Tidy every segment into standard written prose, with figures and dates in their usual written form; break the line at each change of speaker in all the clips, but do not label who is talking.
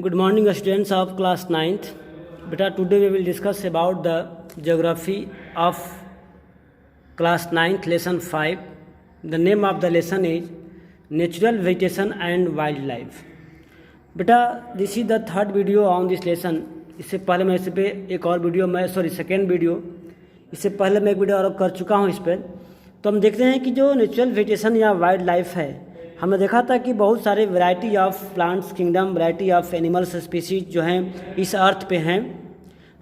Good morning students of class 9th. Beta, today we will discuss about the geography of class 9th lesson 5. The name of the lesson is Natural Vegetation and Wildlife. Beta, this is the third video on this lesson. इससे पहले मैं इस पे एक और video second video इससे पहले मैं एक वीडियो और कर चुका हूँ इस पर। तो हम देखते हैं कि जो नेचुरल वेजिटेशन या वाइल्ड लाइफ है, हमने देखा था कि बहुत सारे variety of plants kingdom, variety of animals species जो हैं इस अर्थ पे हैं,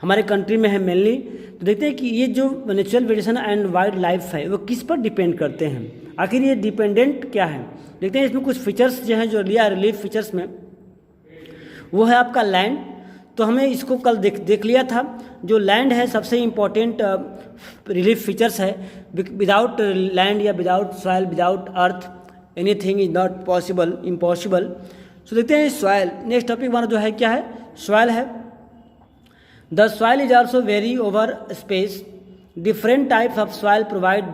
हमारे कंट्री में है मेनली। तो देखते हैं कि ये जो natural vegetation and wild life है वो किस पर डिपेंड करते हैं, आखिर ये डिपेंडेंट क्या है। देखते हैं इसमें कुछ फीचर्स जो हैं जो लिया रिलीफ फीचर्स में, वो है आपका लैंड। तो हमें इसको कल देख लिया था। जो लैंड है सबसे इम्पोर्टेंट रिलीफ फीचर्स है। विदाउट लैंड या without soil, without earth anything is not possible, impossible. So देखते हैं सॉइल। नेक्स्ट टॉपिक हमारा जो है क्या है, सॉइल है। The soil is also very over space. Different types of soil provide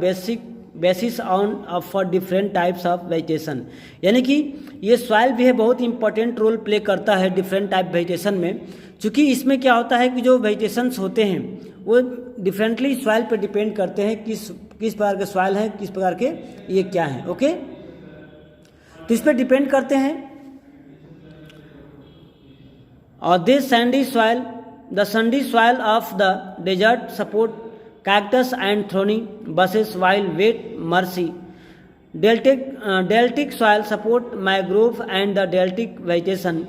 basis on for different types of vegetation. यानी कि ये सॉइल भी है बहुत इंपॉर्टेंट रोल प्ले करता है डिफरेंट टाइप वेजिटेशन में, क्योंकि इसमें क्या होता है कि जो वेजिटेशंस होते हैं वो डिफरेंटली सॉइल पर डिपेंड करते हैं, किस प्रकार के सॉइल हैं, किस प्रकार के ये क्या हैं। ओके, तो इस पर डिपेंड करते हैं। और this sandy soil, the sandy soil of the desert support cactus and thorny bushes while wet marshy. Deltic soil support mangrove and the deltic vegetation.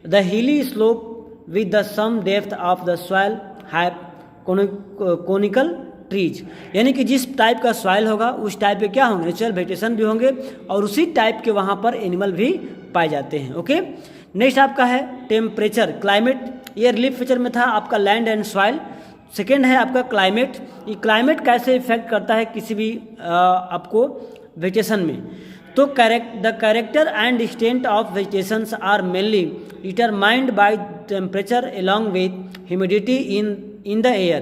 The hilly slope with the some depth of the soil have conical trees. यानी कि जिस type का soil होगा उस type के क्या होंगे, natural vegetation भी होंगे और उसी टाइप के वहाँ पर एनिमल भी पाए जाते हैं। ओके, नेक्स्ट आपका है टेम्परेचर, क्लाइमेट। ये रिलीफ फीचर में था आपका लैंड एंड सॉइल। सेकेंड है आपका क्लाइमेट। ये क्लाइमेट कैसे इफेक्ट करता है किसी भी आपको वेजिटेशन में। तो the character and extent of vegetations are mainly determined by temperature along with humidity in the air,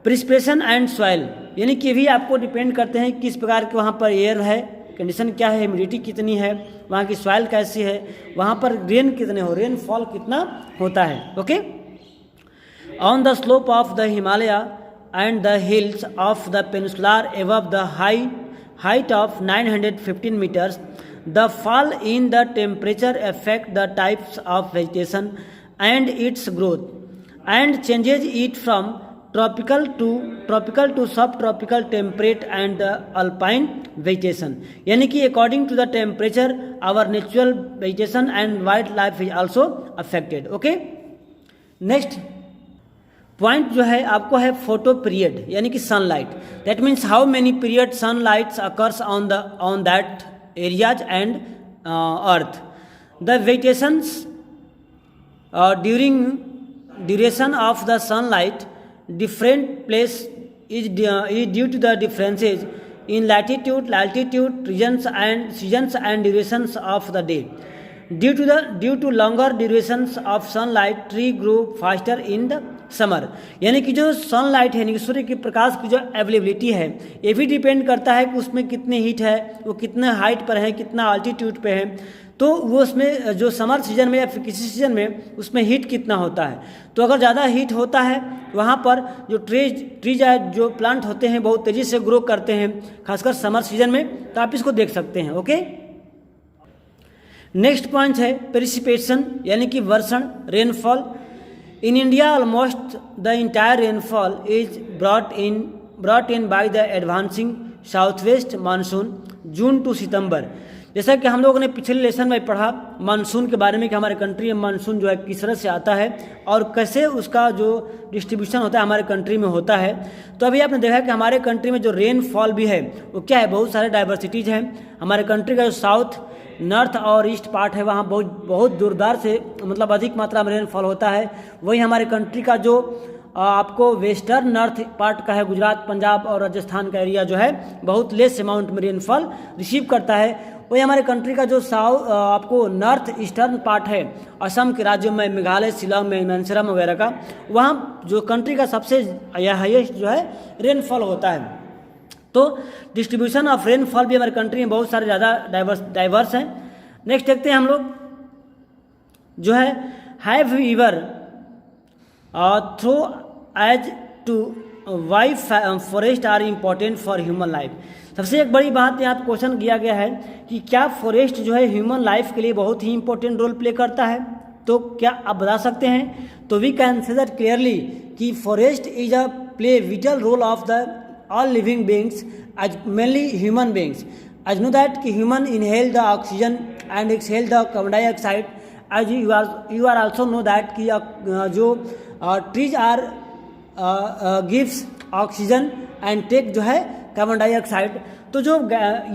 precipitation and soil. यानी कि भी आपको डिपेंड करते हैं किस प्रकार के वहाँ पर एयर है, कंडीशन क्या है, ह्यूमिडिटी कितनी है, वहाँ की सॉइल कैसी है, वहाँ पर रेन कितने हो, रेनफॉल कितना होता है। Okay, on the slope of the Himalaya and the hills of the peninsular above the height of 915 meters, the fall in the temperature affect the types of vegetation and its growth and changes it from tropical to subtropical, temperate and alpine vegetation. यानी कि according to the temperature our natural vegetation and wildlife is also affected. Okay, next point जो है आपको है photo period, यानी कि sunlight. That means how many period sunlights occurs on that areas and earth. The vegetations during duration of the sunlight different place is due to the differences in latitude, regions and durations of the day. Due to longer durations of sunlight, tree grow faster in the summer. यानी कि जो sunlight है, यानी कि सूर्य के प्रकाश की जो availability है, ये भी डिपेंड करता है कि उसमें कितनी हीट है, वो कितने हाइट पर है, कितना अल्टीट्यूड पे है। तो वो उसमें जो समर सीजन में या फिर किसी सीजन में उसमें हीट कितना होता है। तो अगर ज़्यादा हीट होता है वहाँ पर जो ट्रीज है, जो प्लांट होते हैं बहुत तेज़ी से ग्रो करते हैं, खासकर समर सीजन में। तो आप इसको देख सकते हैं। ओके, नेक्स्ट पॉइंट है प्रेसिपिटेशन, यानी कि वर्षण, rainfall. In India almost the entire rainfall is brought in by the advancing south west monsoon June to September. जैसा कि हम लोगों ने पिछले लेसन में पढ़ा मानसून के बारे में कि हमारे कंट्री में मानसून जो है किस तरह से आता है और कैसे उसका जो डिस्ट्रीब्यूशन होता है हमारे कंट्री में होता है। तो अभी आपने देखा कि हमारे कंट्री में जो रेनफॉल भी है वो क्या है, बहुत सारे डाइवर्सिटीज़ हैं। हमारे कंट्री का जो साउथ, नॉर्थ और ईस्ट पार्ट है वहाँ बहुत जोरदार से मतलब अधिक मात्रा में रेनफॉल होता है। वही हमारे कंट्री का जो आपको वेस्टर्न नॉर्थ पार्ट का है, गुजरात, पंजाब और राजस्थान का एरिया जो है बहुत लेस अमाउंट में रेनफॉल रिसीव करता है। वही हमारे कंट्री का जो आपको नॉर्थ ईस्टर्न पार्ट है, असम के राज्यों में, मेघालय, शिलांग में, मिजोरम वगैरह का, वहाँ जो कंट्री का सबसे हाईएस्ट जो है रेनफॉल होता है। तो डिस्ट्रीब्यूशन ऑफ रेनफॉल भी हमारे कंट्री में बहुत सारे ज़्यादा डाइवर्स हैं। नेक्स्ट देखते हैं हम लोग जो है have you ever throw as to why forest are important for human life. सबसे एक बड़ी बात यहाँ पे क्वेश्चन किया गया है कि क्या फॉरेस्ट जो है ह्यूमन लाइफ के लिए बहुत ही इंपॉर्टेंट रोल प्ले करता है, तो क्या आप बता सकते हैं? तो we can say that clearly कि forest is a play vital role of the all living beings as mainly human beings. As know that कि human inhale the oxygen and exhale the carbon dioxide. As you are also know that कि जो trees are gives oxygen and take जो है carbon dioxide. तो जो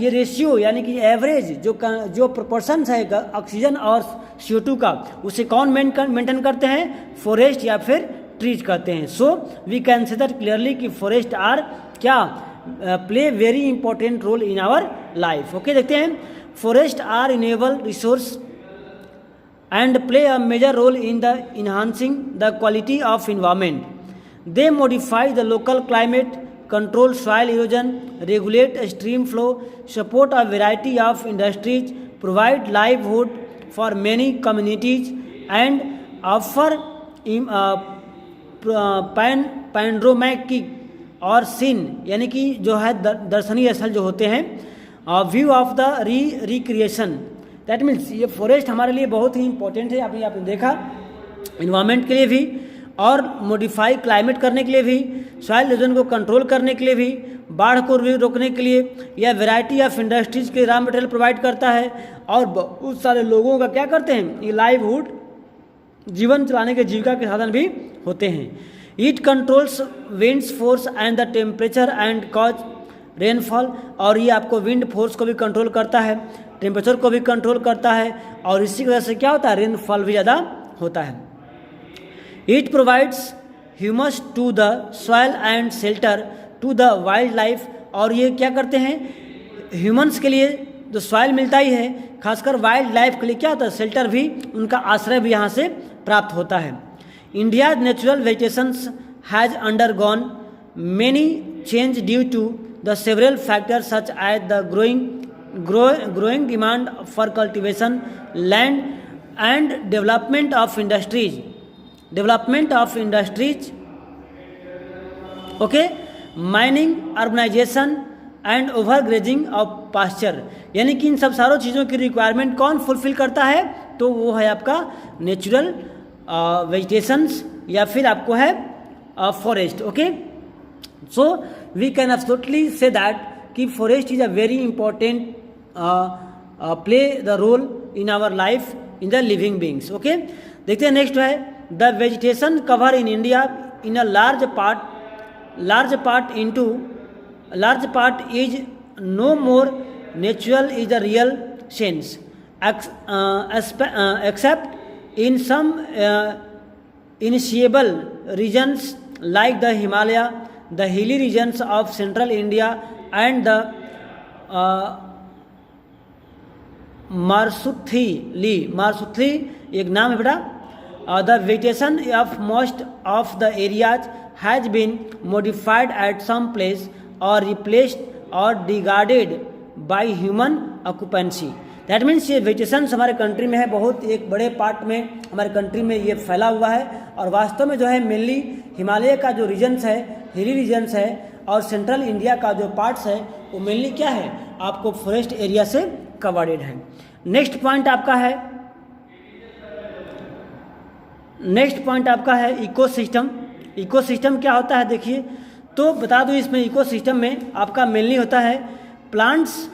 ये ratio यानी कि एवरेज जो प्रोपोर्शन है ऑक्सीजन और CO2 का, उसे कौन मेंटेन करते हैं? फॉरेस्ट या फिर ट्रीज करते हैं। So we can say that clearly कि फॉरेस्ट आर क्या play very important role in our life. Okay, देखते हैं forest are enable resource and play a major role in the enhancing the quality of environment. They modify the local climate, control soil erosion, regulate stream flow, support a variety of industries, provide livelihood for many communities, and offer panoramic और scene यानी कि जो है दर्शनीय स्थल जो होते हैं, view of the recreation. That means ये फॉरेस्ट हमारे लिए बहुत ही इंपॉर्टेंट है। आपने देखा इन्वायरमेंट के लिए भी, और मॉडिफाई क्लाइमेट करने के लिए भी, सॉइल इरोजन को कंट्रोल करने के लिए भी, बाढ़ को भी रोकने के लिए, या वैरायटी ऑफ इंडस्ट्रीज के रॉ मटेरियल प्रोवाइड करता है, और बहुत सारे लोगों का क्या करते हैं, ये लाइवहुड जीवन चलाने के जीविका के साधन भी होते हैं। It controls winds force and the temperature and cause rainfall, और ये आपको विंड फोर्स को भी कंट्रोल करता है, टेम्परेचर को भी कंट्रोल करता है, और इसी वजह से क्या होता है, रेनफॉल भी ज़्यादा होता है। It provides humus to the soil and shelter to the wild life, और ये क्या करते हैं, ह्यूमंस के लिए जो सॉइल मिलता ही है, खासकर वाइल्ड लाइफ के लिए क्या होता है, शेल्टर भी, उनका आश्रय भी यहाँ से प्राप्त होता है। India natural vegetations has undergone many change due to the several factors such as the growing demand for cultivation land and development of industries, okay, mining, urbanization and overgrazing of pasture। यानी कि इन सब सारों चीज़ों की requirement कौन fulfil करता है, तो वो है आपका नेचुरल वेजिटेशंस या फिर आपको है forest. Okay, so we can absolutely say that कि forest is a very important play the role in our life in the living beings. Okay, देखते हैं नेक्स्ट है the vegetation cover in India in a large part is no more natural is the real sense except in some inaccessible regions like the Himalaya, the hilly regions of central India and the Marusthali एक नाम है बेटा। The vegetation of most of the areas has been modified at some place और replaced और degraded by human occupancy. That means ये vegetation हमारे country में है, बहुत एक बड़े पार्ट में हमारे कंट्री में ये फैला हुआ है, और वास्तव में जो है मेनली हिमालय का जो रीजन्स है, हिली रीजन्स है, और सेंट्रल इंडिया का जो पार्ट्स है वो मेनली क्या है, आपको फॉरेस्ट एरिया से कवर्डेड है। नेक्स्ट पॉइंट आपका है इकोसिस्टम। इकोसिस्टम क्या होता है देखिए, तो बता दूं इसमें इकोसिस्टम में आपका मेनली होता है प्लांट्स